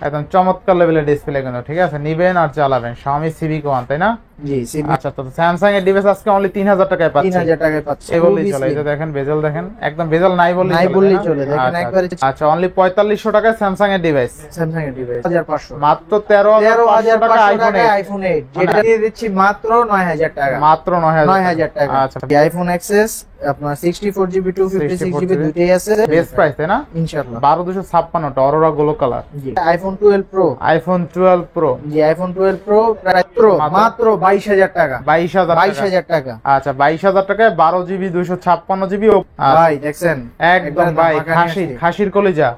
একদম চমৎকার লেভেলের ডিসপ্লে কিন্তু, ঠিক আছে, নিবেন আর চালাবেন। Xiaomi Civic 1 তাই না? জি সিবি। আচ্ছা, তো Samsung এর ডিভাইস আজকে অনলি 3000 টাকায় পাচ্ছেন। 3000 টাকায় পাচ্ছেন, এই বললেই চলে। এই যে দেখেন বেজেল, দেখেন একদম বেজেল নাই বললেই চলে। দেখেন একবারে। আচ্ছা, অনলি 4500 টাকায় Samsung এর ডিভাইস। স্যামসাং এর ডিভাইস 1500, মাত্র 13500 টাকা আইফোন 8 যেটা দিয়ে দিচ্ছি মাত্র 9000 টাকা। মাত্র 9000 টাকা। আচ্ছা, আইফোন এক্সএস আপনার 64GB 256GB দুটেই আছে, বেস্ট প্রাইস তাই না? ইনশাআল্লাহ। 12256 টা অরোরা গোলো কালার। জি আইফোন 12 প্রো। IPhone 12 pro. জি আইফোন 12 প্রো মাত্র 22000 টাকা। 22000 টাকা। আচ্ছা, 22000 টাকায় 12GB 256GB। ভাই দেখছেন একদম ভাই খাসির কলিজা।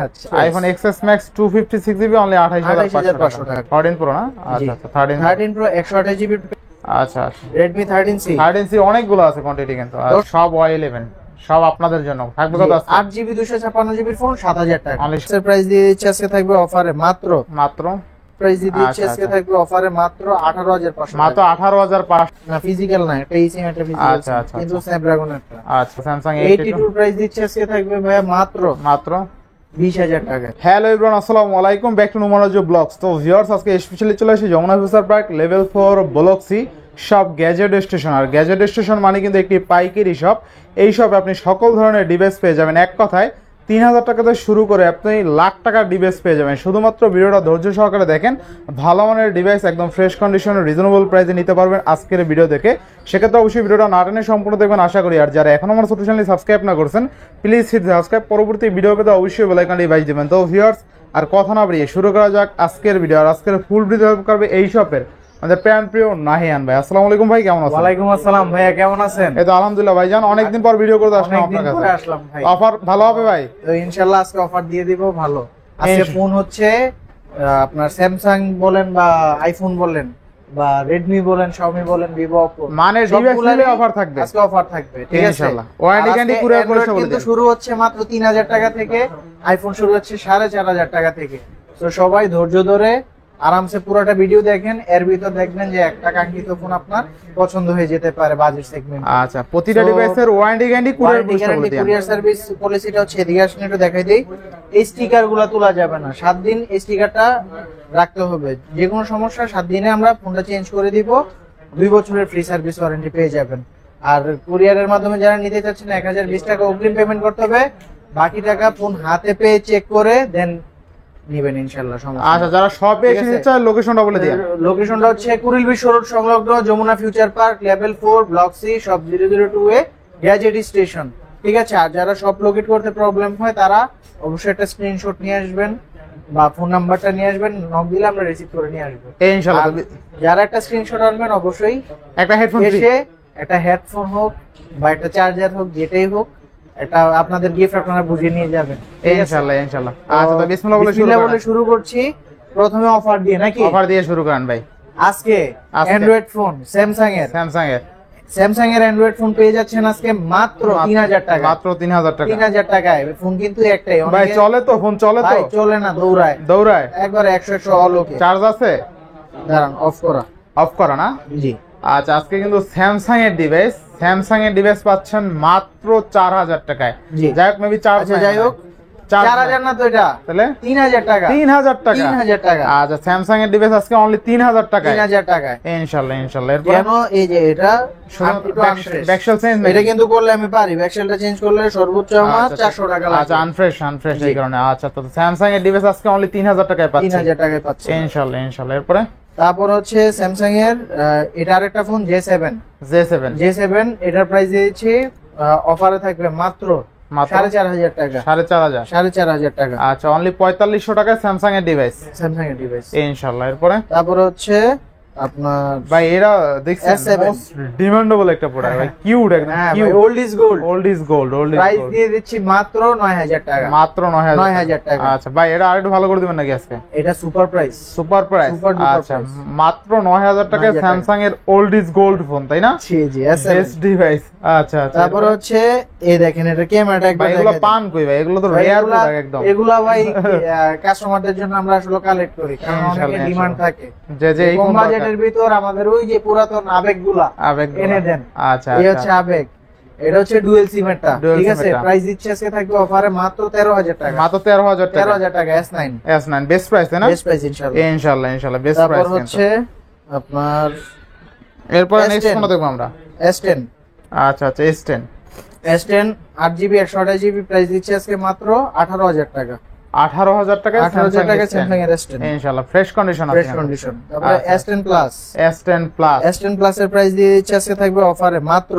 আচ্ছা, iPhone XS Max 256GB only 28500 টাকা। 13 প্রো না? আচ্ছা, 13 প্রো 128GB। আচ্ছা, Redmi 13C। 13C অনেকগুলো আছে কোয়ান্টিটি কিন্তু, আর সব Y11 সব আপনাদের জন্য থাকবে। কত আছে? 8GB 256GB ফোন 7000 টাকা। প্রাইস দিয়ে দিচ্ছি আজকে, থাকবে অফারে মাত্র প্রাইস দিয়ে দিচ্ছি আজকে, থাকবে অফারে মাত্র 18500। মাত্র 18500 না ফিজিক্যাল না, এটা eSIM, এটা ফিজিক্যাল। আচ্ছা, কিন্তু Snapdragon একটা। আচ্ছা, Samsung 82 প্রাইস দিচ্ছি আজকে, থাকবে ভাই মাত্র 20000 টাকা। হ্যালো এভরিওয়ান, আসসালামু আলাইকুম, ব্যাক টু নুমারাজু ব্লগস। তো ভিউয়ার্স, আজকে স্পেশালি চলে আসি Jamuna Future Park level 4 block C সব গ্যাজেট স্টেশন। আর গ্যাজেট স্টেশন মানে কিন্তু একটি পাইকারি শপ। এই শপে আপনি সকল ধরনের ডিভাইস পেয়ে যাবেন। এক কথায় 3000 টাকা থেকে শুরু করে আপনি লাখ টাকার ডিভাইস পেয়ে যাবেন। শুধুমাত্র ভিডিওটা ধৈর্য সহকারে দেখেন, ভালো মানের ডিভাইস একদম ফ্রেশ কন্ডিশনে রিজনেবল প্রাইসে নিতে পারবেন আজকের ভিডিও দেখে। সেক্ষেত্রে অবশ্যই ভিডিওটা না টেনে সম্পূর্ণ দেখবেন আশা করি। আর যারা এখন আমার ছোট চ্যানেল সাবস্ক্রাইব না করছেন, প্লিজ হিট সাবস্ক্রাইব, পরবর্তী ভিডিও পেতে অবশ্যই বেল আইকনটি বাজিয়ে দেবেন। তো ভিউয়ার্স, আর কথা না বাড়িয়ে শুরু করা যাক আজকের ভিডিও। আর আজকের ফুল ভিডিও করবে এই শপের আমাদের প্রিয় নাহিয়ান ভাই। আসসালামু আলাইকুম ভাই, কেমন আছেন? ওয়ালাইকুম আসসালাম ভাইয়া, কেমন আছেন? এই তো আলহামদুলিল্লাহ ভাইজান, অনেকদিন পর ভিডিও করতে আসলাম আপনার কাছে। অফার ভালো হবে ভাই? তো ইনশাআল্লাহ আজকে অফার দিয়ে দিব ভালো। আজকে ফোন হচ্ছে আপনার স্যামসাং বলেন বা আইফোন বলেন বা রেডমি বলেন, Xiaomi বলেন, Vivo, Oppo, মানে ডিভাইসে অফার থাকবে। আজকে অফার থাকবে, ঠিক আছে ইনশাআল্লাহ। ওয়ারেন্টি গ্যারান্টি পুরো পরিষেবা বলে কিন্তু শুরু হচ্ছে মাত্র 3000 টাকা থেকে, আইফোন শুরু হচ্ছে 4500 টাকা থেকে। তো সবাই ধৈর্য ধরে আরামসে পুরোটা ভিডিও দেখেন, এর ভিতর দেখবেন যে একটা কাঙ্ক্ষিত ফোন আপনার পছন্দ হয়ে যেতে পারে বাজেট সেগমেন্ট। আচ্ছা, প্রতিটা ডিভাইসের ওয়ারেন্টি গ্যারান্টি কুরিয়ার সার্ভিস পলিসিটা হচ্ছে, এদিকে আসলে একটু দেখাই দেই। এই স্টিকারগুলো তোলা যাবে না, 7 দিন এই স্টিকারটা রাখতে হবে। যে কোনো সমস্যা 7 দিনে আমরা ফোনটা চেঞ্জ করে দিব, 2 বছরের ফ্রি সার্ভিস ওয়ারেন্টি পেয়ে যাবেন। আর কুরিয়ারের মাধ্যমে যারা নিতে চাচ্ছেন 1020 টাকা অগ্রিম পেমেন্ট করতে হবে, বাকি টাকা ফোন হাতে পেয়ে চেক করে দেন নিবেন ইনশাআল্লাহ। আচ্ছা, যারা শপে এসে নিতে চায় লোকেশনটা বলে দিন। লোকেশনটা হচ্ছে কুড়িল বিশ্ব রোড সংলগ্ন Jamuna Future Park level 4 block C shop 002 এ গ্যাজেট স্টেশন, ঠিক আছে। আর যারা শপ লোকেট করতে প্রবলেম হয় তারা অবশ্যই একটা স্ক্রিনশট নিয়ে আসবেন বা ফোন নাম্বারটা নিয়ে আসবেন, নক দিলে আমরা রিসিভ করে নিয়ে আসব ইনশাআল্লাহ। যারা একটা স্ক্রিনশট আনবেন অবশ্যই একটা হেডফোন ফ্রি, এসে একটা হেডফোন হোক বা একটা চার্জার হোক, যেটাই হোক, এটা আপনাদের গিফট আপনারা বুঝে নিয়ে যাবেন ইনশাআল্লাহ। আচ্ছা, তো বিসমিল্লাহ বলে শুরু করছি। প্রথমে অফার দিয়ে নাকি? অফার দিয়ে শুরু করেন ভাই। আজকে অ্যান্ড্রয়েড ফোন স্যামসাং এর অ্যান্ড্রয়েড ফোন পেয়ে যাচ্ছেন আজকে মাত্র 3000 টাকা। মাত্র 3000 টাকা। 3000 টাকায় ফোন কিন্তু একটাই। ভাই চলে তো? ফোন চলে তো? ভাই চলে না, দৌড়ায় একবার 100 অলোকে। চার্জ আছে? দাঁড়ান, অফ করা না? জি। আচ্ছা, আজকে কিন্তু স্যামসাং এর ডিভাইস পাচ্ছেন মাত্র 4000 টাকায়। যাই হোক, মেবি চার্জ, যাই হোক 4000 না তো, এটা তাহলে 3000 টাকা। 3000 টাকা। 3000 টাকা। আচ্ছা, স্যামসাং এর ডিভাইস আজকে অনলি 3000 টাকায়। 3000 টাকায় ইনশাআল্লাহ। এরপর কেন এই যে এটা ব্যাকশেল চেঞ্জ, এটা কিন্তু করলে আমি পারি, ব্যাকশেলটা চেঞ্জ করলে সর্বোচ্চ আমার 400 টাকা লাগে। আচ্ছা, আনফ্রেশ এই কারণে। আচ্ছা, তো স্যামসাং এর ডিভাইস আজকে অনলি 3000 টাকায় পাচ্ছেন। 3000 টাকায় পাচ্ছেন ইনশাআল্লাহ। এরপরে তারপর হচ্ছে স্যামসাং এর এটা আরেকটা ফোন J7 এটার প্রাইস দিয়েছি অফারে থাকবে মাত্র 4500 টাকা। 4500 টাকা। আচ্ছা, অনলি 4500 টাকায় স্যামসাং এর ডিভাইস ইনশাআল্লাহ। এরপরে তারপর হচ্ছে আপনার ভাই এরা দেখছেন মোস্ট ডিমান্ডেবল একটা প্রোডাক্ট ভাই, কিউট একদম cute. Old is gold price দিয়ে দিচ্ছি মাত্র 9000 টাকা। মাত্র 9000 টাকা। আচ্ছা ভাই, এটা আরেকটু ভালো করে দিবেন নাকি আজকে? এটা সুপার প্রাইস। আচ্ছা, মাত্র 9000 টাকায় স্যামসাং এর ওল্ড ইজ গোল্ড ফোন, তাই না? জি বেস্ট ডিভাইস। আচ্ছা, তারপর হচ্ছে এই দেখেন, এটা ক্যামেরাটা একবার এগুলো পান কই ভাই? এগুলো তো রেয়ার প্রোডাক্ট একদম। এগুলা ভাই কাস্টমারদের জন্য আমরা আসলে কালেক্ট করি, কারণ অনেক ডিমান্ড থাকে যে এই বাজেটের ভিতর আমাদের ওই যে পুরাতন আবেগগুলা এনে দেন। আচ্ছা, এই হচ্ছে আবেগ, এটা হচ্ছে ডুয়েল সিমেরটা, Dual ঠিক আছে। SIM-এরটা। প্রাইস দিচ্ছে আজকে থাকবে অফারে মাত্র 13,000 টাকা। মাত্র 13,000 টাকা। 13,000 টাকা S9। S9 বেস্ট প্রাইস তাই না? বেস্ট প্রাইস ইনশাআল্লাহ। ইনশাআল্লাহ বেস্ট তারপর প্রাইস। হচ্ছে আপনার এরপর S10 নেক্সট কোনটা দেখবো আমরা? S10। আচ্ছা S10। S10 8GB 128GB price দিচ্ছে আজকে মাত্র 18,000 টাকা। 18,000 টাকা। 18,000 টাকা স্যামসাং এর S10 ইনশাআল্লাহ ফ্রেশ কন্ডিশন আছে। Fresh condition. তারপরে আচ্ছা। S10 plus. S10 plus. S10 plus এর প্রাইস দিয়ে দিচ্ছে আজকে থাকবে অফারে মাত্র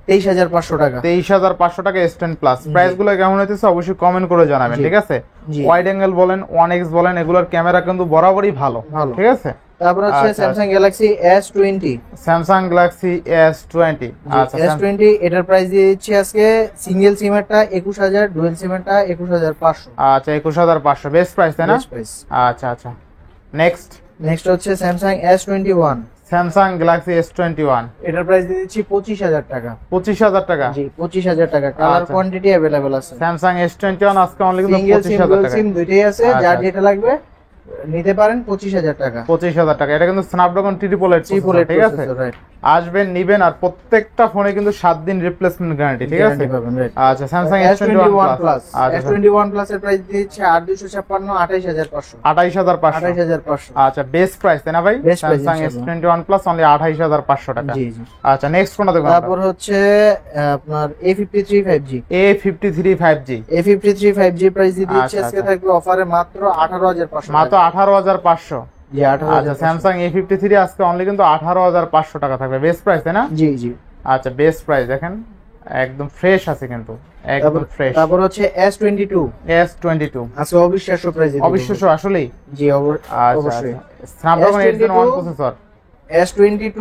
23,500 টাকা। 23,500 টাকা S10 প্লাস। প্রাইস গুলো কেমন হইতেছে অবশ্যই কমেন্ট করে জানাবেন, জি। ঠিক আছে? জি। ওয়াইড অ্যাঙ্গেল বলেন 1x বলেন এগুলোর ক্যামেরা কিন্তু বরাবরই ভালো, ভালো। ঠিক আছে? তারপর হচ্ছে আচ্ছা, Samsung Galaxy S20। Samsung Galaxy S20। আচ্ছা S20 এটার প্রাইস দিয়ে দিচ্ছি আজকে সিঙ্গেল সিমেরটা 21,000, ডুয়াল সিমেরটা 21,500। আচ্ছা 21,500 বেস্ট প্রাইস তাই না? Best price. আচ্ছা নেক্সট নেক্সট হচ্ছে Samsung S21। Samsung Galaxy S21 এটার প্রাইস দিয়ে দিচ্ছি 25,000 টাকা। 25,000 টাকা। জি 25,000 টাকা। কালার আচ্ছা। কোয়ান্টিটি अवेलेबल আছে। স্যামসাং S21 আজকে অনলি কিন্তু সিঙ্গেল সিম 25,000 ডুয়াল টাকা। সিম দুইটাই আছে, আচ্ছা। যার যেটা লাগবে নিতে পারেন 25,000 টাকা। 25,000 টাকা। এটা কিন্তু স্ন্যাপড্রাগন ট্রিপল এইট, ঠিক আছে? রাইট। আসবেন নিবেন আর প্রত্যেকটা ফোনে কিন্তু 7 দিন রিপ্লেসমেন্ট গ্যারান্টি, ঠিক আছে? রাইট। আচ্ছা স্যামসাং S21 প্লাস। আচ্ছা S21 প্লাস এর প্রাইস দিচ্ছে 8,256 28,500। 28,500। 28,500। আচ্ছা বেস্ট প্রাইস তাই না ভাই? Best price, স্যামসাং ইনশাআল্লাহ। S21 প্লাস অনলি 28,500 টাকা। জি জি। আচ্ছা নেক্সট কোনটা দেখব তারপর আমরা? হচ্ছে আপনার A53 5G। A53 5G। A53 5G price দিচ্ছে আচ্ছা, আজকে আচ্ছা। থাকবে অফারে মাত্র 18,500। মাত্র 18,500। জি আচ্ছা 18,500। স্যামসাং A53 আজকে অনলি কিন্তু 18,500 টাকা থাকবে। বেস্ট প্রাইস তাই না? জি জি। আচ্ছা বেস্ট প্রাইস দেখেন একদম ফ্রেশ আছে কিন্তু একদম ফ্রেশ। তারপর হচ্ছে S22। S22 আজকে অবিশ্বাস্য প্রাইস। অবিশ্বাস্য আসলেই। জি অবশ্যই। Snapdragon 8 Gen 1 S22 processor. S22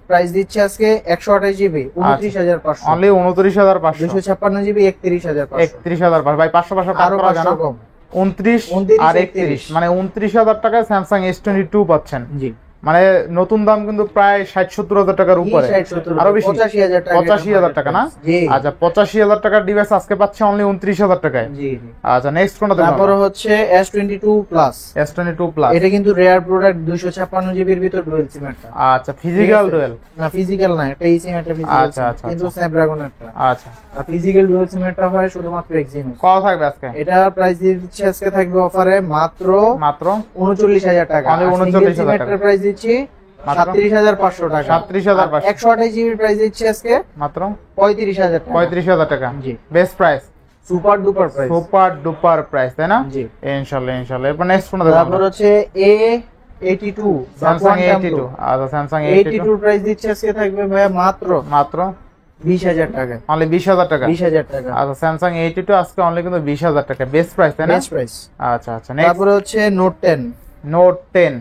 price দিচ্ছে আজকে 128GB 29,500। অনলি 29,500। 256GB 31,500। 31,500 ভাই 500 আরো করা 500 জানা? কম। 29 আর 31 মানে 29,000 টাকায় স্যামসাং S22 পাচ্ছেন। জি। মানে নতুন দাম কিন্তু প্রায় 60-70,000 টাকার উপরে, 60-70 আরো বেশি। 85,000 টাকা। 85,000 টাকা না? জি। আচ্ছা 85,000 টাকার ডিভাইস আজকে পাচ্ছে অনলি 29,000 টাকায়। জি জি। আচ্ছা নেক্সট কোনটা দেখব? তারপর হচ্ছে S22 প্লাস। S22 plus. এটা কিন্তু রেয়ার প্রোডাক্ট 256GB এর ভিতর ডুয়াল সিম একটা। আচ্ছা ফিজিক্যাল ডুয়েল। না ফিজিক্যাল না, এটা ইসিম একটা ফিজিক্যাল। আচ্ছা, আচ্ছা, কিন্তু আচ্ছা। স্ন্যাপড্রাগন একটা। আচ্ছা আর ফিজিক্যাল ডুয়াল সিম একটা হয় শুধুমাত্র এক্সিনোস। কত থাকবে আজকে? এটা প্রাইস দিয়ে দিচ্ছে আজকে থাকবে অফারে মাত্র মাত্র 39,000 টাকা। Only 39,000 টাকা। প্রাইস দিচ্ছি মাত্র 37,500 টাকা। 37,500 128GB প্রাইস দিচ্ছে আজকে মাত্র 35,000 টাকা। 35,000 টাকা। জি। Best price, super duper price. Super duper price তাই না? জি। ইনশাআল্লাহ এরপর নেক্সট কোনটা দেখব? তারপর হচ্ছে A82 স্যামসাং A82। আচ্ছা স্যামসাং A82 A82 প্রাইস দিচ্ছে আজকে থাকবে ভাই মাত্র মাত্র 20,000 টাকা। অনলি 20,000 টাকা। 20,000 টাকা। আচ্ছা স্যামসাং A82 আজকে অনলি কিন্তু 20,000 টাকা। বেস্ট প্রাইস তাই না? Best price. আচ্ছা নেক্সট তারপরে হচ্ছে নোট 10 নোট 10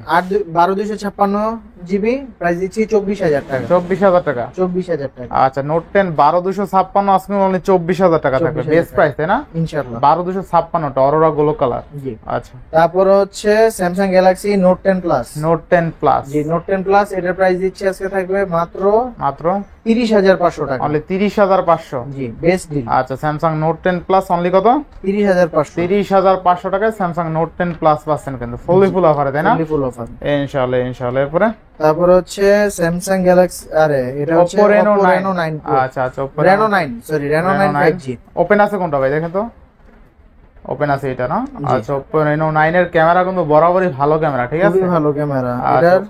12,256GB প্রাইস দিচ্ছি 24,000 টাকা। 24,000 টাকা। 24,000 টাকা আচ্ছা নোট 10 12,256 আজকে অনলি 24,000 টাকা থাকবে। 24,000 বেস্ট প্রাইস তাই না? ইনশাআল্লাহ। 12,256 টা অরোরা গোলো কালার। জি। আচ্ছা তারপর হচ্ছে Samsung Galaxy note 10 plus. Note 10 plus. জি নোট 10 প্লাস এটার প্রাইস দিচ্ছি আজকে থাকবে মাত্র মাত্র 30,500 টাকা। অনলি 30,500। জি বেস্ট ডিল। আচ্ছা স্যামসাং নোট 10 প্লাস অনলি কত? 30,500। 30,500 টাকায় স্যামসাং নোট 10 প্লাস পাচ্ছেন কিন্তু ফুল অফারে তাই না? Full offer. ইনশাআল্লাহ এরপরে তারপর হচ্ছে স্যামসাং গ্যালাক্সি আরে এটা হচ্ছে Oppo Reno Oppo 9 Reno 9 Pro। আচ্ছা Oppo Reno 9 sorry Reno 9 5G। Open আছে কোনটা ভাই দেখেন তো? ওপেন আছে এটা না? জি। আচ্ছা Oppo Reno 9 এর ক্যামেরা কিন্তু বরাবরই ভালো ক্যামেরা, ঠিক আছে? খুবই ভালো ক্যামেরা। আচ্ছা। এটার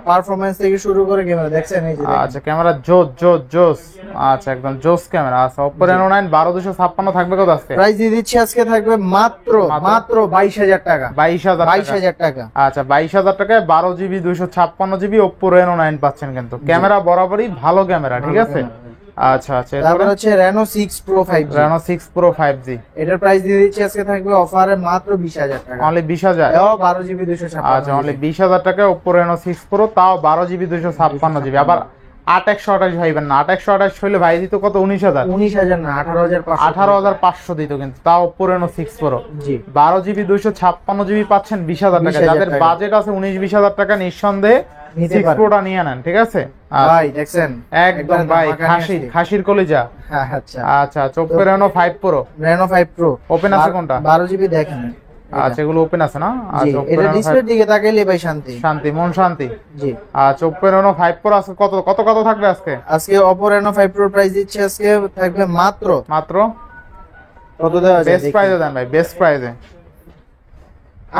পারফরম্যান্স থেকে শুরু করে ক্যামেরা দেখছেন এই যে দেখেন। আচ্ছা ক্যামেরা জোস আচ্ছা একদম জোস ক্যামেরা। আচ্ছা Oppo Reno 9 12,256 থাকবে কত আজকে? প্রাইস দিয়ে দিচ্ছি আজকে থাকবে মাত্র 22,000 টাকা। 22,000 টাকা। আচ্ছা 22,000 টাকায় 12GB 256GB Oppo Reno 9 পাচ্ছেন কিন্তু ক্যামেরা বরাবরই ভালো ক্যামেরা, ঠিক আছে? আচ্ছা তারপর এরপরে হচ্ছে Reno 6 Pro 5G। Reno 6 Pro 5G এটার প্রাইস দিয়ে দিচ্ছি আজকে থাকবে অফারে মাত্র 20,000 টাকা। অনলি 20,000। এও 12GB 256। আচ্ছা অনলি 20,000 টাকায় Oppo Reno 6 Pro তাও 12GB 256GB। আবার 8/128 ভাইবেন না, 8/128 হইলে ভাই দিত কত? 19,000। 19,000 না 18,500। 18,500 দিত কিন্তু তাও Oppo Reno 6 Pro। জি 12GB 256GB পাচ্ছেন 20,000 টাকা। 20,000 যাদের টাকা। বাজেট আছে 19-20,000 টাকা নিঃসন্দেহে নিতে 6 পারেন। Proটা নিয়ে নেন, ঠিক আছে? ভাই দেখছেন একদম ভাই খাসির কলিজা। আচ্ছা আচ্ছা Oppo Reno 5 Pro Reno 5 Pro open আছে কোনটা? 12GB দেখেন আচ্ছা এগুলো ওপেন আছে না? জি আচ্ছা এটা ডিসপ্লের দিকে তাকাইলে ভাই শান্তি শান্তি, মন শান্তি। জি আচ্ছা Oppo Reno 5 Pro আজকে কত কত কত থাকবে আজকে? আজকে Oppo Reno 5 Pro প্রাইস দিচ্ছে আজকে থাকবে মাত্র মাত্র কত দেওয়া যায় বেস্ট প্রাইসে দেন ভাই, বেস্ট প্রাইসে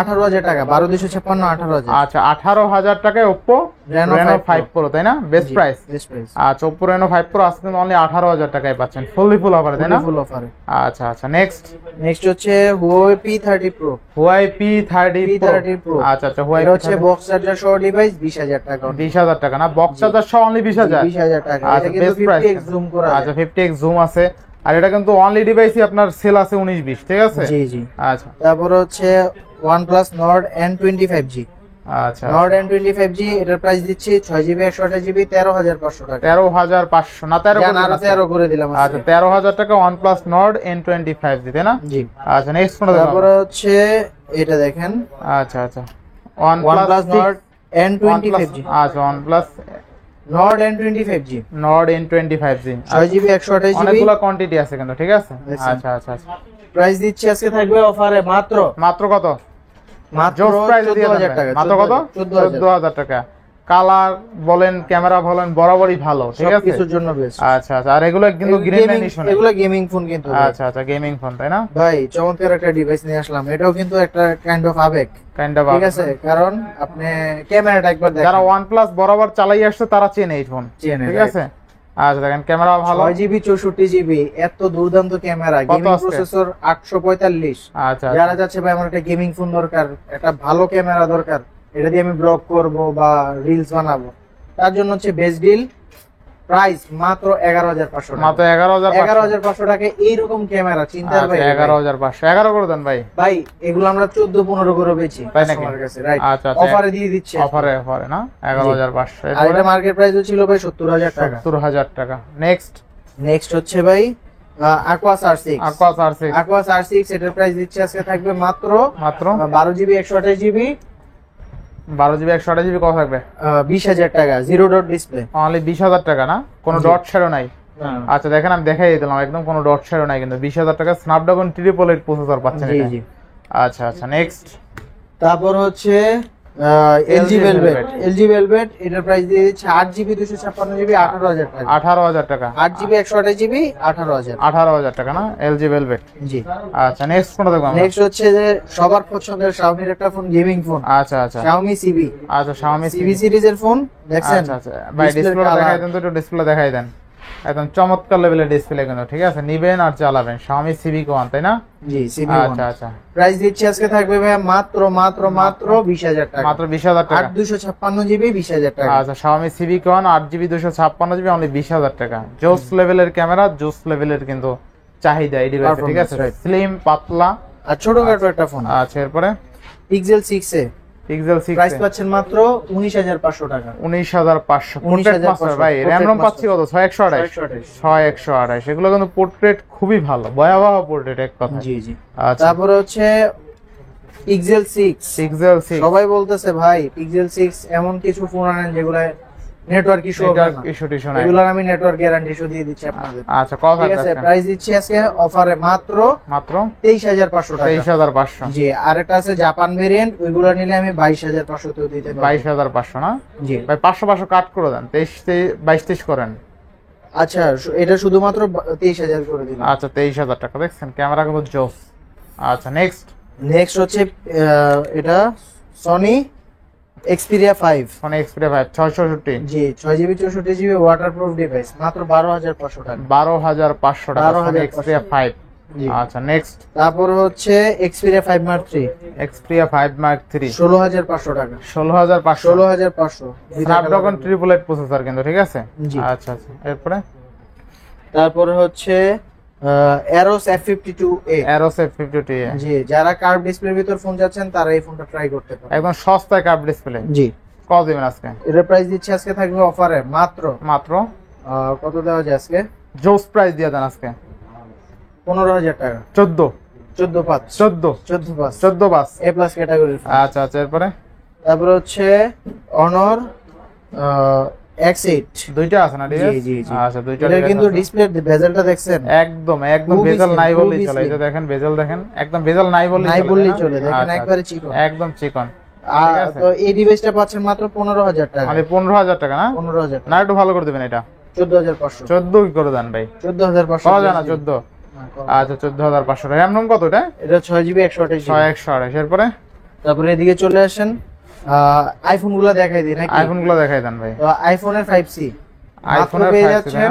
18,000 টাকা 12,256 18,000 আচ্ছা 18,000 টাকায় Oppo Reno Reno 5 5 Pro তাই না? Best price. বেস্ট প্রাইস আচ্ছা Oppo Reno 5 Pro আজকে কিন্তু অনলি 18,000 টাকায় পাচ্ছেন, ফুল অফারে তাই না? ফুল অফারে। আচ্ছা আচ্ছা নেক্সট নেক্সট হচ্ছে Huawei P30 Pro Huawei P30 P30 Pro আচ্ছা আচ্ছা Huawei এটা হচ্ছে বক্স চার্জার সহ ডিভাইস 20,000 টাকা 20,000 টাকা না? বক্স চার্জার সহ অনলি 20,000। 20,000 টাকা আচ্ছা এটা কিন্তু বেস্ট প্রাইস। 50x জুম করা আচ্ছা 50x জুম আছে, আর এটা কিন্তু অনলি ডিভাইসই আপনার সেল আছে 19-20, ঠিক আছে? জি জি। আচ্ছা তারপর হচ্ছে OnePlus Nord N25G আচ্ছা Nord N25G এটার প্রাইস দিচ্ছি 6GB 128GB 13,500 টাকা 13,500 না 13 জান আরো 13 করে দিলাম আচ্ছা আজকে। 13,000 টাকা OnePlus Nord N25 দিতে না? জি আচ্ছা নেক্সট কোনটা তারপর দেখো? হচ্ছে এটা দেখেন আচ্ছা আচ্ছা OnePlus Nord OnePlus N25G আচ্ছা OnePlus Nord N25G Nord N25G 6GB 128GB অনেকগুলো কোয়ান্টিটি আছে কিন্তু, ঠিক আছে? দেখছেন। আচ্ছা আচ্ছা আচ্ছা প্রাইস দিচ্ছি আজকে থাকবে অফারে মাত্র মাত্র কত? মাত্র জোস প্রাইস দিয়ে 14,000 দেন টাকা ভাই। মাত্র কত? 14,000 14,000 টাকা। কালার বলেন, ক্যামেরা বলেন, বরাবরই ভালো, ঠিক আছে? সবকিছুর জন্য বেস্ট আচ্ছা আচ্ছা আর এগুলো কিন্তু গ্রিন লাইন ইস্যু এগুলো গেমিং ফোন কিন্তু ভাই। আচ্ছা আচ্ছা গেমিং ফোন তাই না? ভাই চমৎকার একটা ডিভাইস নিয়ে আসলাম, এটাও কিন্তু একটা কাইন্ড অফ আবেগ, কাইন্ড অফ ঠিক আছে? কারণ আপনি ক্যামেরাটা একবার দেখেন, যারা OnePlus বরাবর চালাই আসছে তারা চেনে এই ফোন, চেনে, ঠিক right? আছে? আচ্ছা দেখেন ক্যামেরা ভালো। 6GB 64GB এত দুর্দান্ত ক্যামেরা, কত গেমিং আজকে? প্রসেসর 845। আচ্ছা যারা যাচ্ছে ভাই আমার একটা গেমিং ফোন দরকার, একটা ভালো ক্যামেরা দরকার, এটা দিয়ে আমি ব্লগ করব বা রিলস বানাবো, তার জন্য হচ্ছে বেস্ট ডিল প্রাইস মাত্র 11,500 টাকা। মাত্র 11,500 11,500 টাকা এইরকম ক্যামেরা চিন্তার বাইরে। 11,500 11 করে দেন ভাই। ভাই এগুলো আমরা 14-15 করে বেচি তাই নাকি? কাস্টমারের কাছে, রাইট? আচ্ছা, আচ্ছা। অফারে দিয়ে দিচ্ছে অফারে না 11,500 আর এটা মার্কেট প্রাইস ছিল ভাই 70,000 টাকা। 70,000 টাকা। নেক্সট নেক্সট হচ্ছে ভাই Aquas R6 Aquas R6 Aquas R6 এটার প্রাইস দিচ্ছে আজকে থাকবে মাত্র মাত্র 12GB 128GB 12GB 128GB কত থাকবে? 20,000 টাকা, জিরো ডট ডিসপ্লে। অনলি 20,000 টাকা না? কোনো জি। ডট শ্যাডো নাই? আচ্ছা দেখেন আমি দেখাই দিলাম, একদম কোনো ডট শ্যাডো নাই কিন্তু 20,000 টাকা স্ন্যাপড্রাগন 888 প্রসেসর পাচ্ছেন জি এটা। জি। আচ্ছা আচ্ছা নেক্সট তারপর হচ্ছে LG Velvet এটার প্রাইস দিয়ে দিচ্ছে 8GB 256GB 18,000 টাকা। 18,000 টাকা 8GB 128GB 18,000। 18,000 টাকা না LG Velvet। জি। আচ্ছা নেক্সট কোনটা দেখবো আমরা? নেক্সট হচ্ছে যে সবার পছন্দের Xiaomi একটা ফোন, গেমিং ফোন, আচ্ছা আচ্ছা Xiaomi CV আচ্ছা Xiaomi CV সিরিজের ফোন দেখছেন? আচ্ছা আচ্ছা ভাই Display ডিসপ্লে color। দেখাই দেন তো, একটু ডিসপ্লে দেখাই দেন। একদম চমৎকার লেভেলের ডিসপ্লে কিন্তু, ঠিক আছে? নিবেন আর চালাবেন Xiaomi CV1 তাই না? জি CV আচ্ছা আচ্ছা প্রাইস দিচ্ছে আজকে থাকবে ভাই মাত্র 20,000 টাকা। মাত্র 20,000 টাকা। 8,256GB 20,000 টাকা। আচ্ছা Xiaomi CV1 8GB 256GB only 20,000 টাকা। জোস লেভেলের ক্যামেরা, জোস লেভেলের কিন্তু চাহিদা এই ডিভাইসে, ঠিক আছে? Performance, right. স্লিম পাতলা। আর ছোটখাটো একটা ফোন আচ্ছা এরপরে Pixel 6a Pixel 6 প্রাইস পাচ্ছেন মাত্র 19,500 টাকা। 19,500 পোর্ট্রেট 19,500 মাস্টার ভাই। Portrait RAM ROM Master। পাচ্ছি কত? 6128 6128 এগুলো কিন্তু পোর্ট্রেট খুবই ভালো, ভয়াবহ পোর্ট্রেট এক কথা। জি জি। আচ্ছা তারপরে হচ্ছে Pixel 6 Pixel 6 সবাই বলতেছে ভাই Pixel 6 এমন কিছু ফোন আনেন যেগুলো নেটওয়ার্ক ইস্যু হবে না, ইস্যু টিস্যু নাই। এগুলোর আমি নেটওয়ার্ক গ্যারান্টি ইস্যু দিয়ে দিচ্ছি আপনাদের। আচ্ছা কত ঠিক আছে, থাকবে? প্রাইস দিচ্ছি আজকে অফারে মাত্র মাত্র 23,500 টাকা। 23,500 জি। আরেকটা আছে জাপান ভেরিয়েন্ট, ওইগুলো নিলে আমি 22,500 তেও দিতে পারবো। 22,500 না জি। ভাই? 500 কাট করে দেন, 22 করেন। আচ্ছা এটা শুধুমাত্র 23,000 করে দিলাম। আচ্ছা 23,000 টাকা। দেখছেন ক্যামেরা কিন্তু জোস। আচ্ছা নেক্সট নেক্সট হচ্ছে এটা সনি Xperia 5 ফোন Xperia 5 660 জি 6GB 64GB ওয়াটারপ্রুফ ডিভাইস মাত্র 12,500 টাকা। 12,500 টাকা Sony 12,500 Xperia 5। জি। আচ্ছা নেক্সট তারপর হচ্ছে Xperia 5 Mark 3 Xperia 5 Mark 3 16,500 টাকা। 16,500 16,500 স্ন্যাপড্রাগন 888 প্রসেসর কিন্তু, ঠিক আছে? জি। আচ্ছা আচ্ছা এরপরে তারপরে হচ্ছে Aros F52a Aros F52 জি। যারা কার্ভ ডিসপ্লের ভিতর ফোন যাচ্ছেন তারা এই ফোনটা ট্রাই করতে পারেন। একদম সস্তায় কার্ভ ডিসপ্লে। জি। কত দিবেন আজকে? এর প্রাইস দিচ্ছে আজকে থাকবে অফারে মাত্র মাত্র কত দেওয়া যায় আজকে? জোস প্রাইস দিয়ে দেন আজকে 15,000 টাকা। 14 14,500 14,500 14 এ প্লাস ক্যাটাগরির। আচ্ছা আচ্ছা এরপরে তারপরে হচ্ছে অনর X8 দুইটা আছে না ডিভাইস? জি জি জি। আচ্ছা দুইটা এটা device কিন্তু আছে। ডিসপ্লে বেজেলটা দেখছেন? একদম একদম খুবই বেজেল slim, নাই বললেই খুবই চলে। এই যে slim। দেখেন বেজেল দেখেন, একদম বেজেল নাই বললেই নাই চলে। বললেই তাই না? চলে, দেখেন আচ্ছা, একবারে চিকন। একদম চিকন। তো এই ডিভাইসটা পাচ্ছেন মাত্র 15000 টাকা। মানে 15000 টাকা না? 15000 না একটু ভালো করে দিবেন এটা। 14500। 14 কি করে দেন ভাই? 14500 পাওয়া যায় না 14? আচ্ছা 14500 টাকা। RAM কত এটা? এটা 6GB 128GB। 128 এরপরে তারপরে এদিকে চলে আসেন, আইফোন গুলো দেখাই দিই নাকি? আইফোন গুলো দেখাই দেন ভাই। তো আইফোনের 5C আইফোনের পেয়ে 5C যাচ্ছেন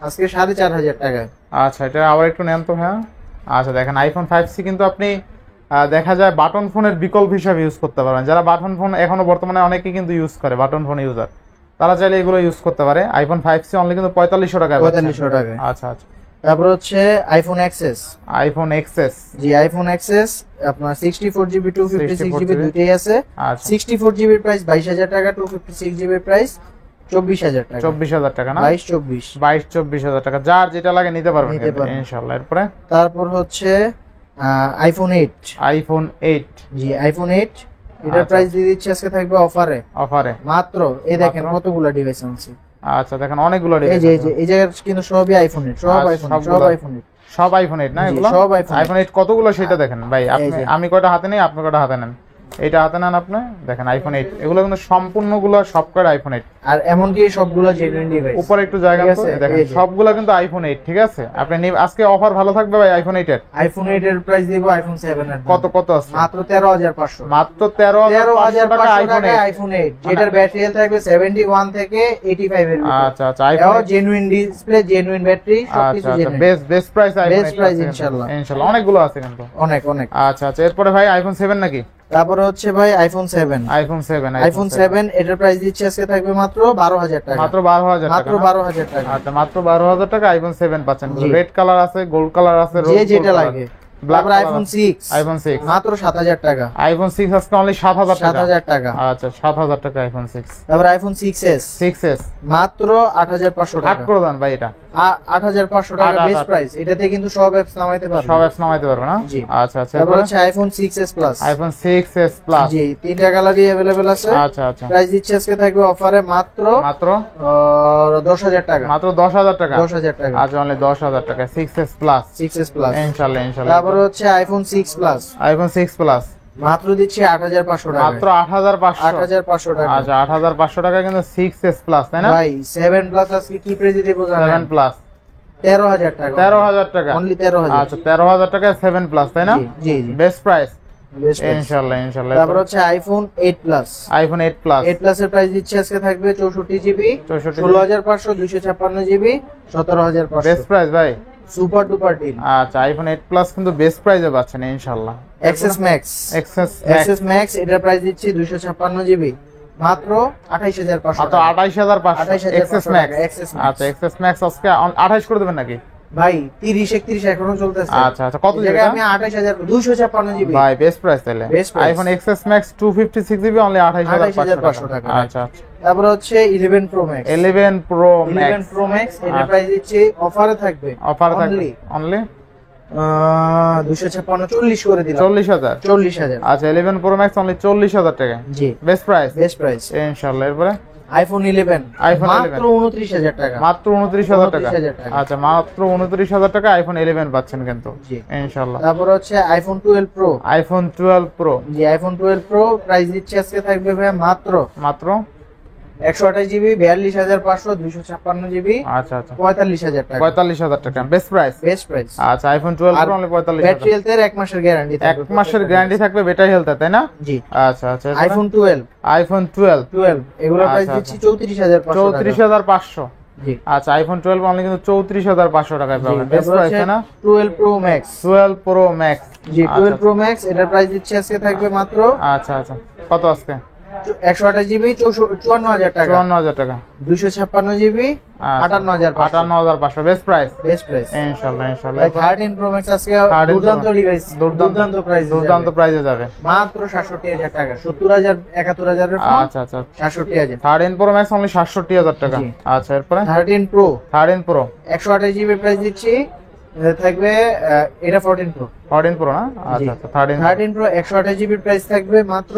আজকে 4500 টাকায়। আচ্ছা এটা আবার একটু নেন তো হ্যাঁ। আচ্ছা দেখেন আইফোন 5C কিন্তু আপনি দেখা যায় বাটন ফোনের বিকল্প হিসাবে ইউজ করতে পারবেন। যারা বাটন ফোন এখনো বর্তমানে অনেকেই কিন্তু ইউজ করে, বাটন ফোন ইউজার, তারা চাইলে এগুলো ইউজ করতে পারে। আইফোন 5C অনলি কিন্তু 4500 টাকায় পাচ্ছেন। 4500 টাকায়। আচ্ছা আচ্ছা। তারপর হচ্ছে আইফোন এক্সএস। IPhone XS. জি আইফোন এক্সএস আপনার 64GB 256GB দুটেই আছে। আচ্ছা 64GB এর প্রাইস 22000 টাকা, 256GB এর প্রাইস 24000 টাকা। 24000 টাকা না? 22-24 টাকা, যার যেটা লাগে নিতে পারবেন নিতে পারবেন। ইনশাআল্লাহ। এরপরে তারপর হচ্ছে আইফোন 8। আইফোন 8। জি আইফোন 8 এটার আচ্ছা। প্রাইস দিয়ে দিচ্ছি আজকে থাকবে অফারে অফারে মাত্র, এই দেখেন মাত্র? কতগুলো ডিভাইস আনছি। আচ্ছা দেখেন অনেকগুলো এই ডিভাইস যে এই জায়গার কিন্তু সবই আইফোন 8, সব আচ্ছা, আইফোন, সবগুলো। সব আইফোন 8। সব আইফোন 8 না জি, এগুলো? সব iPhone 8। আইফোন 8 কতগুলো সেটা দেখেন ভাই। আপনি এই যে। আমি কয়টা হাতে নেই, আপনি কয়টা হাতে নেন। এইটা হাতে নেন আপনি, দেখেন আইফোন 8 এগুলো কিন্তু সম্পূর্ণগুলো সবকটা আইফোন 8। আর এমনকি সবগুলো জেনুইন ডিভাইস। উপরে একটু জায়গা ঠিক আছে আছে, দেখেন এই যে। সবগুলো কিন্তু আইফোন 8। ঠিক আছে আপনি আজকে অফার ভালো থাকবে ভাই আইফোন 8 এর। আইফোন 8 এর প্রাইস দিব আইফোন 7 এর কত কত আছে? মাত্র 13500। মাত্র 13500 টাকা 13500 আইফোন 8। আইফোন 8 যেটার ব্যাটারি হেলথ থাকবে 71 থেকে 85 এর ভিতরে। আচ্ছা আচ্ছা আইফোন এটাও জেনুইন ডিসপ্লে, জেনুইন ব্যাটারি, সবকিছু আচ্ছা আচ্ছা genuine. Best price iPhone 8 Best price ইনশাআল্লাহ। ইনশাআল্লাহ অনেকগুলো আছে কিন্তু। অনেক অনেক। আচ্ছা আচ্ছা এরপরে ভাই আইফোন 7 নাকি? তারপরে হচ্ছে ভাই আইফোন 7। আইফোন 7 আইফোন 7 এটার প্রাইস দিচ্ছে আজকে থাকবে মাত্র 12000 টাকা। মাত্র 12000 টাকা মাত্র না? 12000 টাকা। আচ্ছা মাত্র 12000 টাকা আইফোন 7 পাচ্ছেন। জি। রেড কালার আছে, গোল্ড কালার আছে, যে যেটা লাগে। তারপর আইফোন 6। আইফোন 6 মাত্র 7000 টাকা। আইফোন 6 আজকে অনলি 7000 টাকা। 7000 টাকা। আচ্ছা 7000 টাকা আইফোন 6। তারপর আইফোন 6s 6s মাত্র 8500 আট টাকা। করে দেন ভাই এটা। 8500 টাকা আট, বেস্ট আট। প্রাইস। এটাতে কিন্তু সব অ্যাপস নামাইতে পারবেন। সব অ্যাপস নামাইতে পারবে না? জি। আচ্ছা আচ্ছা তারপর এরপরে হচ্ছে iPhone 6s plus. IPhone 6s plus. জি তিনটা কালারই अवेलेबल আছে। আচ্ছা আচ্ছা প্রাইস দিচ্ছে আজকে থাকবে অফারে মাত্র মাত্র 10000 টাকা। মাত্র 10000 টাকা। 10000 টাকা। আচ্ছা অনলি 10000 টাকা 6s প্লাস 6s প্লাস। ইনশাআল্লাহ ইনশাআল্লাহ। তারপর হচ্ছে আইফোন 6 প্লাস আইফোন 6 প্লাস মাত্র দিচ্ছে 8500 টাকা। মাত্র 8500। 8500 টাকা। আচ্ছা 8500 টাকা কিন্তু 6s প্লাস তাই না? ভাই 7 প্লাস আজকে কি প্রাইস দেব জানেন? 7 প্লাস 13000 টাকা। 13000 টাকা। অনলি 13000। আচ্ছা 13000 টাকা 7 প্লাস তাই না? জি জি জি। Best price Best price। ইনশাআল্লাহ ইনশাআল্লাহ। তারপর হচ্ছে iPhone 8 plus. IPhone 8 plus 8 plus এর প্রাইস দিচ্ছে আজকে থাকবে 64GB 64 16500 256GB 17500। বেস্ট প্রাইস ভাই। Super duper deal. আচ্ছা আইফোন 8 প্লাস কিন্তু বেস্ট প্রাইসে পাচ্ছেন ইনশাআল্লাহ। XS max. XS XS max এটার প্রাইস দিচ্ছি 256GB মাত্র 28500 মাত্র টাকা। 28500 28,500 এক্সএস ম্যাক্স। টাকা, XS Max। আচ্ছা এক্সএস ম্যাক্স আজকে 28 করে দেবেন নাকি? ভাই 30 31 এখনো চলতেছে। আচ্ছা আচ্ছা কত এই দিবেন? জায়গায় আমি 28256GB। ভাই বেস্ট প্রাইস তাহলে। Best price। IPhone XS max 256GB only 28500 টাকা। আচ্ছা আচ্ছা তারপর হচ্ছে 11 pro max. 11 pro 11 max pro max এটার আচ্ছা। প্রাইস দিচ্ছি অফারে থাকবে অফার থাকবে Only, অনলি 256 40 করে দিলাম। 40000। 40000। আচ্ছা 11 প্রো ম্যাক্স অনলি 40000 টাকা জি বেস্ট প্রাইস বেস্ট প্রাইস। ইনশাআল্লাহ। এরপরে আইফোন 11 iPhone 11 মাত্র 29000 টাকা। মাত্র 29000 টাকা। 29000 টাকা। আচ্ছা মাত্র 29000 টাকা আইফোন 11 পাচ্ছেন কিন্তু জি। ইনশাআল্লাহ। তারপর হচ্ছে আইফোন 12 প্রো। আইফোন 12 প্রো জি আইফোন 12 প্রো প্রাইস দিচ্ছে আজকে থাকবে ভাই মাত্র মাত্র 128GB 42500 256GB আচ্ছা আচ্ছা 45000 টাকা। 45000 টাকা বেস্ট প্রাইস। Best price. আচ্ছা আইফোন 12 প্রো অনলি 45000 ব্যাটারি হেলথের 1 মাসের গ্যারান্টি এক মাসের গ্যারান্টি থাকবে ব্যাটারি হেলথ তাই না? জি। আচ্ছা আচ্ছা আইফোন 12 আইফোন 12 এগুলোর প্রাইস আচ্ছা, দিচ্ছি 34500 টাকা। 34500। জি। আচ্ছা আইফোন 12 অনলি কিন্তু 34500 টাকায় পাবেন বেস্ট তারপর প্রাইস হচ্ছে তাই না? 12 প্রো ম্যাক্স। 12 প্রো ম্যাক্স জি 12 প্রো ম্যাক্স এটার প্রাইস দিচ্ছে আজকে থাকবে মাত্র আচ্ছা আচ্ছা কত আজকে? 128GB 54000 টাকা। 54000 টাকা 256GB 58500 58500 best price best price. ইনশাআল্লাহ ইনশাআল্লাহ। 13 প্রো ম্যাক্স আজকে 13 দুর্দান্ত ডিভাইস, দুর্দান্ত প্রাইস, দুর্দান্ত প্রাইসে যাবে মাত্র 67000 টাকা। 70000 71000 এর ফোন আচ্ছা আচ্ছা 67000। 13 প্রো ম্যাক্স অনলি 67000 টাকা। জি। আচ্ছা এরপরে 13 প্রো 13 প্রো 128GB প্রাইস দিচ্ছি থাকবে এটা 14 প্রো। 14 প্রো না? আচ্ছা আচ্ছা 13 13 প্রো 128GB প্রাইস থাকবে মাত্র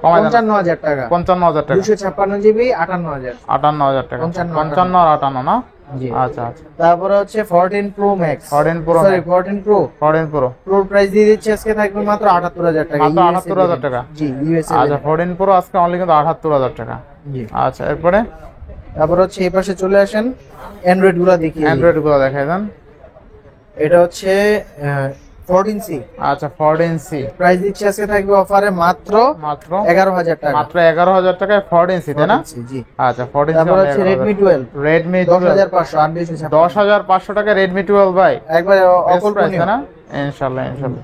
কমাই দেন 55000 টাকা 55000 টাকা 256 জিবি 58000 58000 টাকা 55 আর 58 না জি আচ্ছা আচ্ছা তারপরে হচ্ছে 14 pro max 14 pro sorry 14 pro 14 pro pro price দিয়ে দিচ্ছি আজকে থাকবে মাত্র 78000 টাকা মাত্র 78000 টাকা জি ইউএসএ আচ্ছা 14 প্রো আজকে অনলি কিন্তু 78000 টাকা জি আচ্ছা এরপরে তারপর হচ্ছে এই পাশে চলে আসেন অ্যান্ড্রয়েড গুলো দেখি অ্যান্ড্রয়েড গুলো দেখাই দেন এটা হচ্ছে 14C আচ্ছা 14C প্রাইস দিচ্ছি আজকে থাকবে অফারে মাত্র মাত্র 11000 টাকা মাত্র 11000 টাকায় 14C তাই না 14C জি আচ্ছা 14C তারপর হচ্ছে Redmi 12 Redmi 10500 8256 10500 টাকা Redmi 12 ভাই একবার প্রাইস অকল্পনীয় না ইনশাআল্লাহ ইনশাআল্হ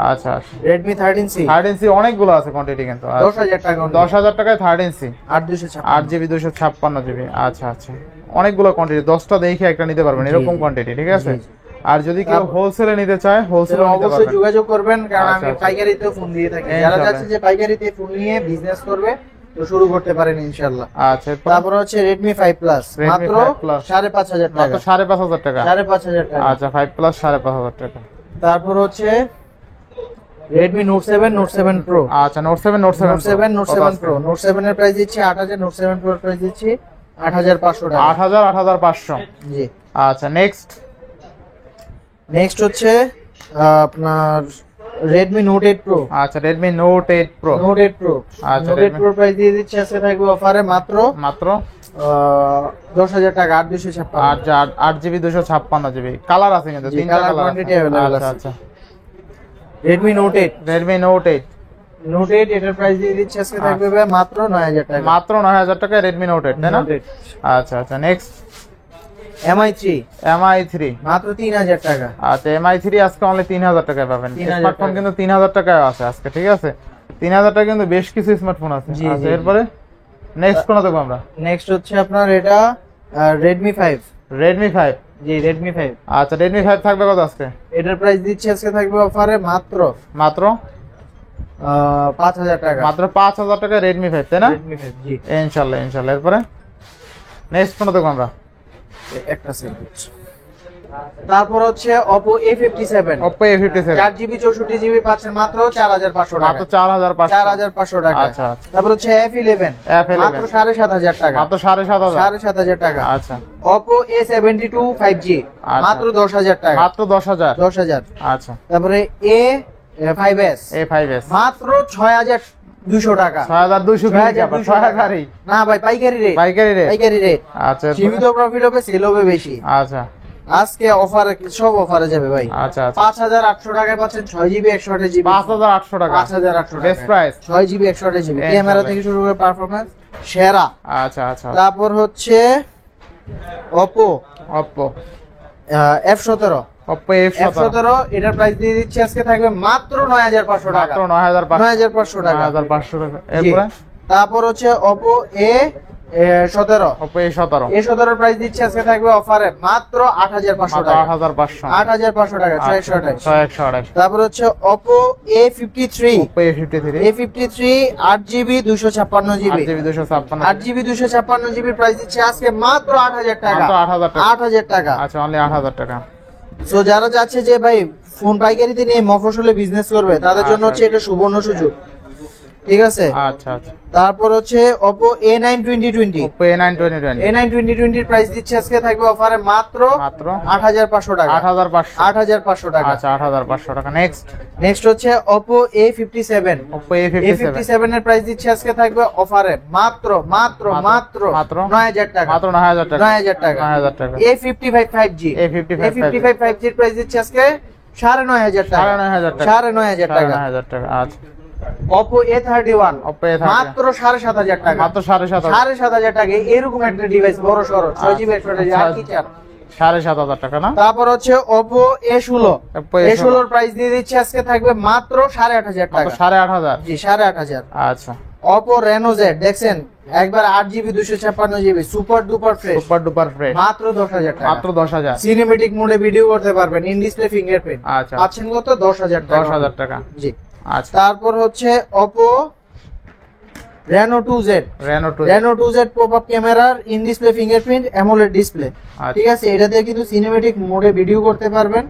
আচ্ছা আচ্ছা Redmi 13C 13C অনেকগুলো আছে কোয়ান্টিটি কিন্তু 10000 টাকা 10000 টাকায় 13C 8256 8GB 256GB আচ্ছা আচ্ছা অনেকগুলো কোয়ান্টিটি 10টা দেখে একটা নিতে পারবেন এরকম কোয়ান্টিটি ঠিক আছে আর যদি কেউ হোলসেলে নিতে চায় হোলসেলে নিতে অবশ্যই পারবেন যোগাযোগ করবেন কারণ আচ্ছা, আমি আচ্ছা। পাইকারিতে ফোন দিয়ে থাকি যারা ইনশাআল্লাহ। যাচ্ছে যে পাইকারিতে ফোন নিয়ে বিজনেস করবে তো শুরু করতে পারেন ইনশাআল্লাহ আচ্ছা এরপর তারপর হচ্ছে Redmi 5 Plus Redmi মাত্র 5 Plus 5500 মাত্র টাকা 5500 টাকা 5500 টাকা আচ্ছা 5 প্লাস 5500 টাকা তারপর হচ্ছে Redmi Note 7 Note 7 Pro আচ্ছা note 7 note 7 Note 7 Note 7 Pro Note 7 এর প্রাইস দিচ্ছি 8000 Note 7 Pro এর প্রাইস দিচ্ছি 8500 টাকা 8000 8500 জি আচ্ছা নেক্সট নেক্সট হচ্ছে আপনার Redmi Note 8 Pro আচ্ছা Redmi Note 8 Pro Note 8 Pro আচ্ছা, Note 8 Pro প্রাইস দিয়ে দিচ্ছি আজকে থাকবে অফারে মাত্র মাত্র 10000 টাকা 8256 8GB 256GB কালার আছে কিন্তু জি, তিনটা color কালার quantity available আচ্ছা আছে। আচ্ছা Redmi Note 8 Redmi Note 8 Note 8 এটার প্রাইস দিয়ে দিচ্ছি আজকে থাকবে ভাই মাত্র 9000 টাকা মাত্র 9000 টাকায় Redmi Note 8 তাই না Note 8 আচ্ছা আচ্ছা নেক্সট MI3 MI3 মাত্র 3000 টাকা আচ্ছা MI3 আজকে অনলি 3000 টাকায় পাবেন 3000 স্মার্টফোন টাকা। কিন্তু 3000 টাকায় আছে আজকে ঠিক আছে 3000 টাকা কিন্তু বেশ কিছু স্মার্টফোন আছে জি, আচ্ছা জি, এরপরে নেক্সট কোন দেখব আমরা নেক্সট হচ্ছে আপনার এটা Redmi 5 Redmi 5 জি Redmi 5 আচ্ছা Redmi 5 থাকবে কত আজকে এটার প্রাইস দিচ্ছি আজকে থাকবে অফারে মাত্র মাত্র 5000 টাকা মাত্র 5000 টাকা Redmi 5 তাই না Redmi 5 জি ইনশাআল্লাহ ইনশাআল্লাহ এরপরে নেক্সট কোন দেখব আমরা একটা সেকেন্ড তারপর হচ্ছে Oppo A57 Oppo A57 4GB 64GB পাচ্ছেন মাত্র 4500 মাত্র টাকা 4500 টাকা আচ্ছা আচ্ছা তারপর হচ্ছে F11 F11 মাত্র 7500 টাকা মাত্র 7500 7500 টাকা আচ্ছা Oppo A72 5G আচ্ছা। মাত্র 10000 টাকা মাত্র 10000 10000 আচ্ছা তারপরে A5s A5s মাত্র 6200 টাকা 6200 কি আবার 6000 না ভাই পাইকারি রেট পাইকারি রে পাইকারি রেট আচ্ছা এরপরে? সীমিত প্রফিট হবে সেল হবে বেশি আচ্ছা আজকে অফারে সব অফারে যাবে ভাই আচ্ছা আচ্ছা 5800 টাকায় পাচ্ছেন 6GB 128GB 5800 টাকা 5800 টাকা বেস্ট প্রাইস 6GB 128GB একদম। ক্যামেরা থেকে শুরু করে পারফরম্যান্স সেরা আচ্ছা আচ্ছা তারপর হচ্ছে Oppo Oppo F17 Oppo F17 F17 এটার প্রাইস দিয়ে দিচ্ছি আজকে থাকবে মাত্র 9500 টাকা মাত্র 9500 টাকা 9500 টাকা জি। এরপরে তারপর হচ্ছে Oppo A17 Oppo A17 A17 এর প্রাইস দিচ্ছি আজকে থাকবে অফারে মাত্র 8500 মাত্র টাকা 8500 8500 টাকা 628 6128 তারপর হচ্ছে Oppo A53 Oppo A53 A53 8GB 256GB 8GB 256 8GB 256GB price দিচ্ছে আজকে মাত্র 8000 টাকা মাত্র 8000 টাকা 8000 টাকা আচ্ছা অনলি 8000 টাকা সো যারা যাচ্ছে যে ভাই ফোন পাইকারিতে নিয়ে মফস্বলে বিজনেস করবে তাদের জন্য হচ্ছে এটা সুবর্ণ সুযোগ ঠিক আছে আচ্ছা আচ্ছা তারপর হচ্ছে Oppo A9 2020 Oppo A9 2020 A9 2020 এর প্রাইস দিচ্ছে আজকে থাকবে অফারে মাত্র মাত্র 8500 টাকা 8500 8500 টাকা আচ্ছা 8500 টাকা নেক্সট নেক্সট হচ্ছে Oppo A57 Oppo A57 A57 এর প্রাইস দিচ্ছে আজকে থাকবে অফারে মাত্র মাত্র মাত্র মাত্র 9000 টাকা মাত্র 9000 টাকা 9000 টাকা 9000 টাকা A55 5G A55 5G এর প্রাইস দিচ্ছে আজকে 9500 টাকা 9500 টাকা 9500 টাকা 9500 টাকা আচ্ছা Oppo A31 Oppo A31 মাত্র 7500 টাকা মাত্র 7500 7500 টাকা এরকম একটা ডিভাইস বড় সরো 6GB 128GB আর কি চান 7500 টাকা না তারপর হচ্ছে Oppo A16 Oppo A16 A16 এর প্রাইস দিয়ে দিচ্ছে আজকে থাকবে মাত্র 8500 টাকা মাত্র 8500 জি 8500 আচ্ছা Oppo Reno Z দেখছেন একবার 8GB 256GB super duper fresh super duper fresh মাত্র 10000 টাকা মাত্র 10000 সিনেমেটিক মোডে ভিডিও করতে পারবেন ইন ডিসপ্লে ফিঙ্গারপ্রিন্ট আচ্ছা পাচ্ছেন কত 10000 টাকা 10000 টাকা জি আচ্ছা তারপর হচ্ছে Oppo Reno 2Z Reno 2 Reno 2Z popup ক্যামেরার in display fingerprint AMOLED display আচ্ছা। ঠিক আছে এটা দিয়ে কিন্তু সিনেমেটিক মোডে ভিডিও করতে পারবেন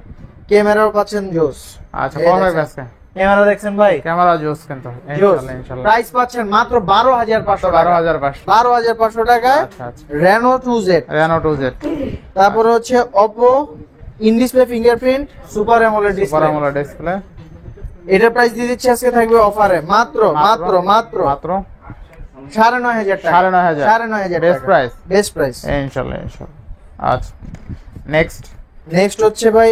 ক্যামেরাও পাচ্ছেন জোস আচ্ছা এই কত দেখেন। থাকবে আজকে ক্যামেরা দেখছেন ভাই, ক্যামেরা জোস কিন্তু ইনশাআল্লাহ ইনশাআল্লাহ। প্রাইস পাচ্ছেন মাত্র 12,500 টাকা। 12,500 12,500 টাকায় আচ্ছা আচ্ছা। Reno 2Z। Reno 2Z তারপরে হচ্ছে Oppo in display fingerprint super AMOLED super display. AMOLED display. এটার প্রাইস দিয়ে দিচ্ছি আজকে থাকবে অফারে মাত্র মাত্র মাত্র মাত্র 9,500 টাকা। 9,500 9,500 বেস্ট প্রাইস। Best price. ইনশাআল্লাহ ইনশাআল্লাহ। আচ্ছা নেক্সট নেক্সট হচ্ছে ভাই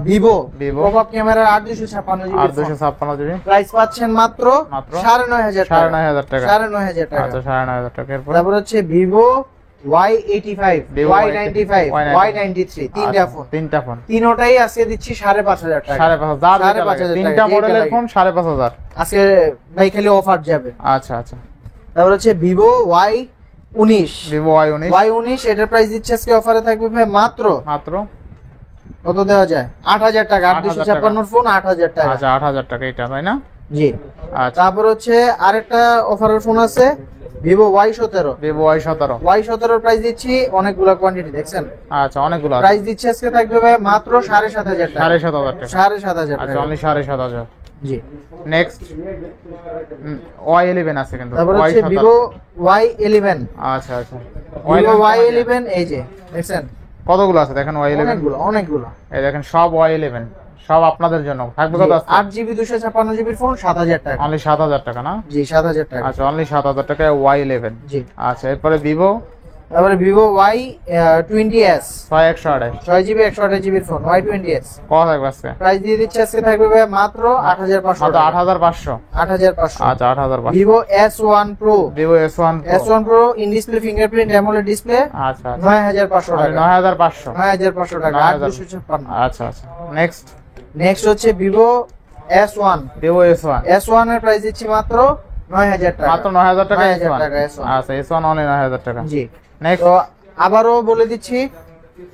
Vivo Vivo। Popup camera 856 GB. 856 GB price পাচ্ছেন মাত্র মাত্র 9,500 টাকা। 9,500 টাকা। 9,500 টাকা। আচ্ছা 9,500 টাকা। এরপর তারপর হচ্ছে Vivo Y85 Vivo Y95 Y93 তিনটা ফোন। তিনটা ফোন তিনোটাই আজকে দিচ্ছি 5,500 টাকা। 5,500 5,500 তিনটা টাকা, মডেলের যেটা ফোন 5,500। আজকে ভাই খালি অফার যাবে। আচ্ছা আচ্ছা। তারপর হচ্ছে Vivo Y19 Vivo Y19 Y19 এটার প্রাইস দিচ্ছে আজকে অফারে থাকবে ভাই মাত্র মাত্র কত দেওয়া যায় 8,000 টাকা। 8,000 856 ফোন 8,000 টাকা। আচ্ছা 8,000 টাকা এটা তাই না? জি। আচ্ছা তারপর হচ্ছে আরেকটা অফারের ফোন আছে Vivo Y17 Vivo Y17 Y17 এর প্রাইস দিচ্ছি অনেকগুলো কোয়ান্টিটি দেখছেন। আচ্ছা অনেকগুলো আছে। প্রাইস দিচ্ছে আজকে থাকবে ভাই মাত্র 7,500 টাকা। 7,500 টাকা। 7,500 আচ্ছা টাকা। অনলি 7,500। জি। নেক্সট Y11 আছে কিন্তু তারপর হচ্ছে Y17 ভিভো Y11 আচ্ছা আচ্ছা। ভিভো Y11 এই যে দেখছেন কতগুলো আছে দেখেন Y11 অনেকগুলো অনেকগুলো। এই দেখেন সব Y11 সব আপনাদের জন্য থাকবে কত আছে? 8GB 256 জিবির ফোন 7,000 টাকা। অনলি 7,000 টাকা না? জি 7,000 টাকা। আচ্ছা অনলি 7,000 টাকায় Y11। জি। আচ্ছা এরপরে Vivo তারপরে Vivo Y20s 6128 6GB 128GB phone Y20s কত থাকবে আজকে? প্রাইস দিয়ে দিচ্ছে আজকে থাকবে ভাই মাত্র 8,500 মাত্র 8,500। 8,500। আচ্ছা 8,500। Vivo S1 Pro Vivo S1 Pro। S1 Pro in display fingerprint AMOLED display আচ্ছা আচ্ছা 9,500 টাকা। 9,500। 9,500 টাকা 9,000 8,256। আচ্ছা আচ্ছা। নেক্সট নেক্সট হচ্ছে Vivo S1 Vivo S1 S1 এর প্রাইস দিচ্ছি মাত্র 9,000 টাকা। মাত্র 9,000 টাকা 9,000 S1। টাকা S1। আচ্ছা S1 অনলি 9,000 টাকা। জি। নেক্সট তো আবারও বলে দিচ্ছি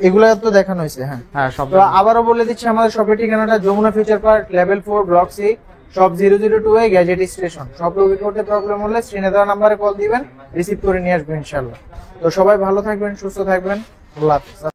এগুলো তো দেখানো হয়েছে হ্যাঁ। হ্যাঁ সব তো আবারও বলে দিচ্ছি আমাদের শপের ঠিকানাটা Jamuna Future Park level 4 block C shop 002 এ গ্যাজেট স্টেশন। সব রোগী করতে প্রবলেম হলে স্ক্রিনে দেওয়া নম্বরে কল দিবেন, রিসিভ করে নিয়ে আসবেন ইনশাআল্লাহ। তো সবাই ভালো থাকবেন, সুস্থ থাকবেন, আল্লাহ হাফেজ।